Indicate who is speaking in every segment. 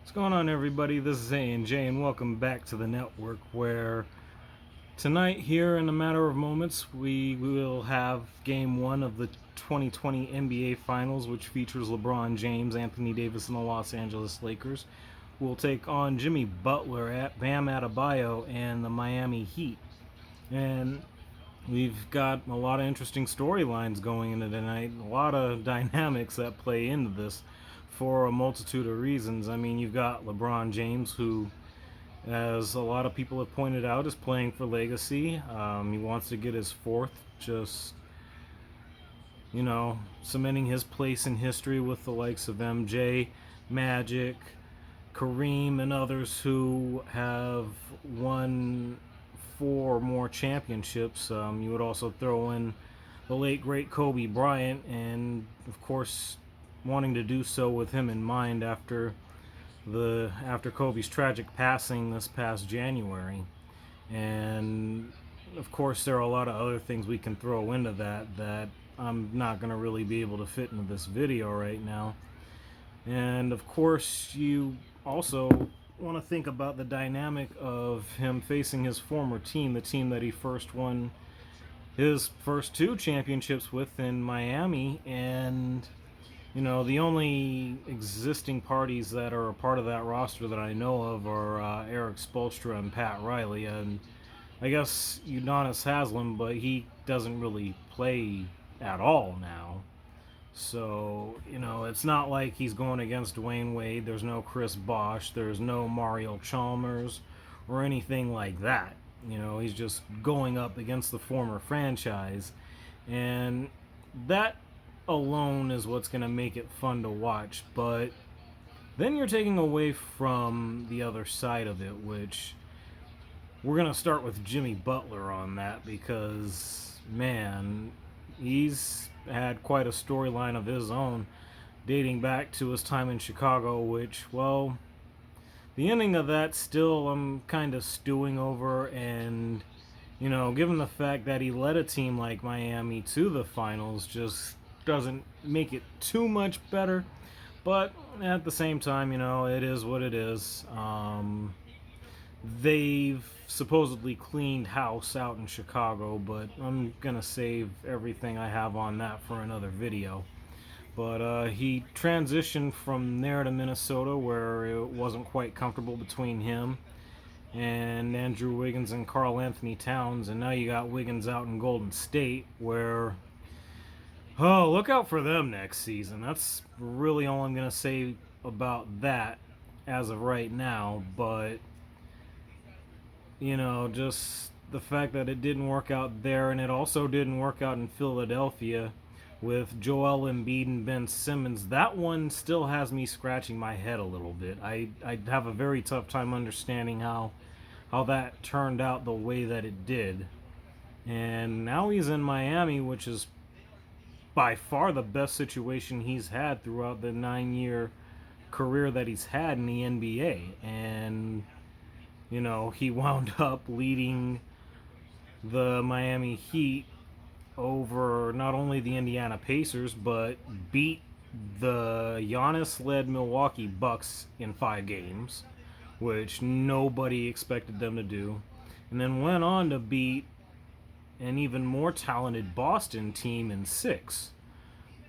Speaker 1: What's going on, everybody? This is A&J, and welcome back to the network, where tonight, here in a matter of moments, we will have Game 1 of the 2020 NBA Finals, which features LeBron James, Anthony Davis, and the Los Angeles Lakers, who will take on Jimmy Butler, at Bam Adebayo, and the Miami Heat. And we've got a lot of interesting storylines going into tonight, a lot of dynamics that play into this for a multitude of reasons. I mean, you've got LeBron James, who, as a lot of people have pointed out, is playing for legacy. He wants to get his fourth, just, cementing his place in history with the likes of MJ, Magic, Kareem, and others who have won four or more championships. You would also throw in the late great Kobe Bryant, and of course, wanting to do so with him in mind after Kobe's tragic passing this past January. And of course, there are a lot of other things we can throw into that I'm not going to really be able to fit into this video right now. And of course, you also want to think about the dynamic of him facing his former team, the team that he first won his first two championships with in Miami. And the only existing parties that are a part of that roster that I know of are Eric Spoelstra and Pat Riley, and I guess Udonis Haslem, but he doesn't really play at all now. So, it's not like he's going against Dwayne Wade. There's no Chris Bosh. There's no Mario Chalmers or anything like that. He's just going up against the former franchise. And that alone is what's going to make it fun to watch. But then you're taking away from the other side of it, which we're going to start with Jimmy Butler on that, because, man, he's had quite a storyline of his own dating back to his time in Chicago, which, well, the ending of that still I'm kind of stewing over. And, given the fact that he led a team like Miami to the finals, just doesn't make it too much better. But at the same time, it is what it is. They've supposedly cleaned house out in Chicago, but I'm gonna save everything I have on that for another video. But he transitioned from there to Minnesota, where it wasn't quite comfortable between him and Andrew Wiggins and Karl Anthony Towns, and now you got Wiggins out in Golden State, where, oh, look out for them next season. That's really all I'm gonna say about that as of right now. But just the fact that it didn't work out there, and it also didn't work out in Philadelphia with Joel Embiid and Ben Simmons, that one still has me scratching my head a little bit. I have a very tough time understanding how that turned out the way that it did. And now he's in Miami, which is by far the best situation he's had throughout the 9-year career that he's had in the NBA. And he wound up leading the Miami Heat over not only the Indiana Pacers, but beat the Giannis-led Milwaukee Bucks in 5 games, which nobody expected them to do. And then went on to beat an even more talented Boston team in 6,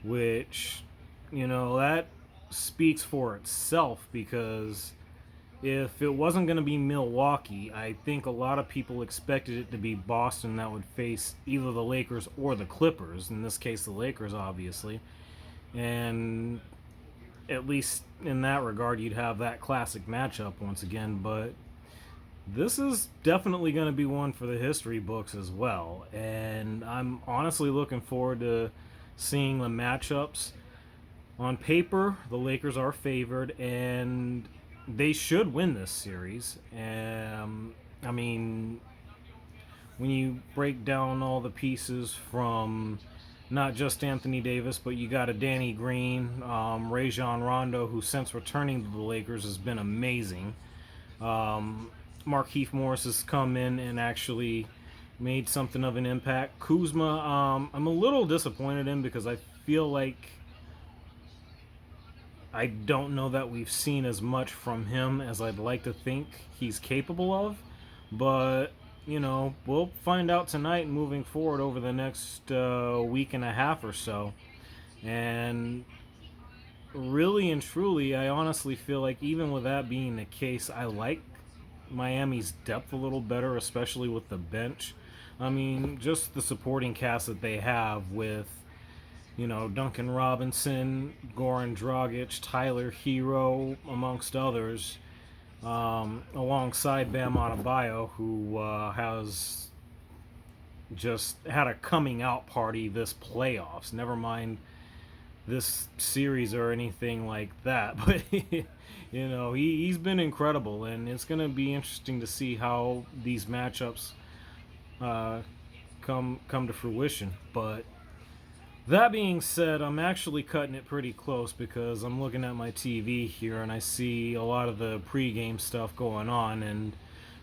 Speaker 1: which, that speaks for itself, because if it wasn't going to be Milwaukee, I think a lot of people expected it to be Boston that would face either the Lakers or the Clippers. In this case, the Lakers, obviously. And at least in that regard, you'd have that classic matchup once again. But this is definitely going to be one for the history books as well. And I'm honestly looking forward to seeing the matchups. On paper, the Lakers are favored, and they should win this series. I mean, when you break down all the pieces from not just Anthony Davis, but you got a Danny Green, Rajon Rondo, who since returning to the Lakers has been amazing. Markieff Morris has come in and actually made something of an impact. Kuzma, I'm a little disappointed in, because I feel like I don't know that we've seen as much from him as I'd like to think he's capable of, but we'll find out tonight moving forward over the next week and a half or so. And really and truly, I honestly feel like even with that being the case, I like Miami's depth a little better, especially with the bench. I mean, just the supporting cast that they have with, Duncan Robinson, Goran Dragic, Tyler Hero, amongst others, alongside Bam Adebayo, who has just had a coming out party this playoffs. Never mind this series or anything like that, but he's been incredible, and it's going to be interesting to see how these matchups come to fruition. But that being said, I'm actually cutting it pretty close because I'm looking at my TV here and I see a lot of the pregame stuff going on. And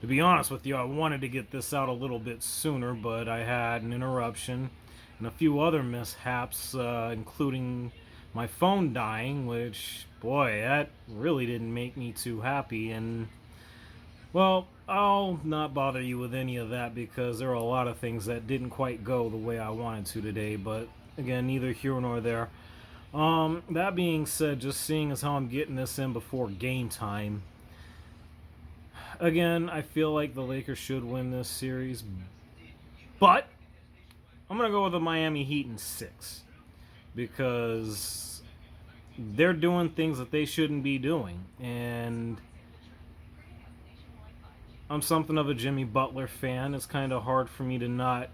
Speaker 1: to be honest with you, I wanted to get this out a little bit sooner, but I had an interruption and a few other mishaps, including my phone dying, which, boy, that really didn't make me too happy. And, well, I'll not bother you with any of that because there are a lot of things that didn't quite go the way I wanted to today, but again, neither here nor there. That being said, just seeing as how I'm getting this in before game time, again, I feel like the Lakers should win this series, but I'm going to go with the Miami Heat in 6 because they're doing things that they shouldn't be doing, and I'm something of a Jimmy Butler fan. It's kind of hard for me to not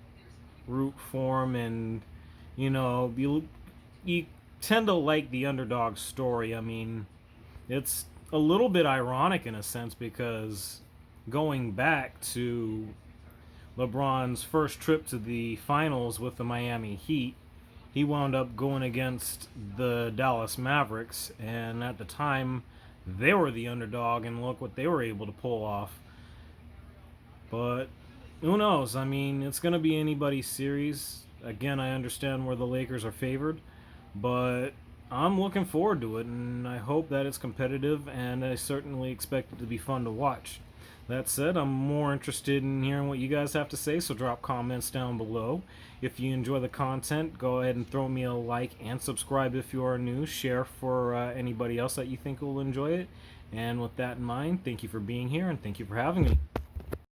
Speaker 1: root for him, and you tend to like the underdog story. I mean, it's a little bit ironic in a sense because going back to LeBron's first trip to the finals with the Miami Heat, he wound up going against the Dallas Mavericks, and at the time, they were the underdog, and look what they were able to pull off. But who knows? I mean, it's going to be anybody's series. Again, I understand where the Lakers are favored, but I'm looking forward to it, and I hope that it's competitive, and I certainly expect it to be fun to watch. That said, I'm more interested in hearing what you guys have to say, so drop comments down below. If you enjoy the content, go ahead and throw me a like and subscribe if you are new. Share for anybody else that you think will enjoy it. And with that in mind, thank you for being here, and thank you for having me.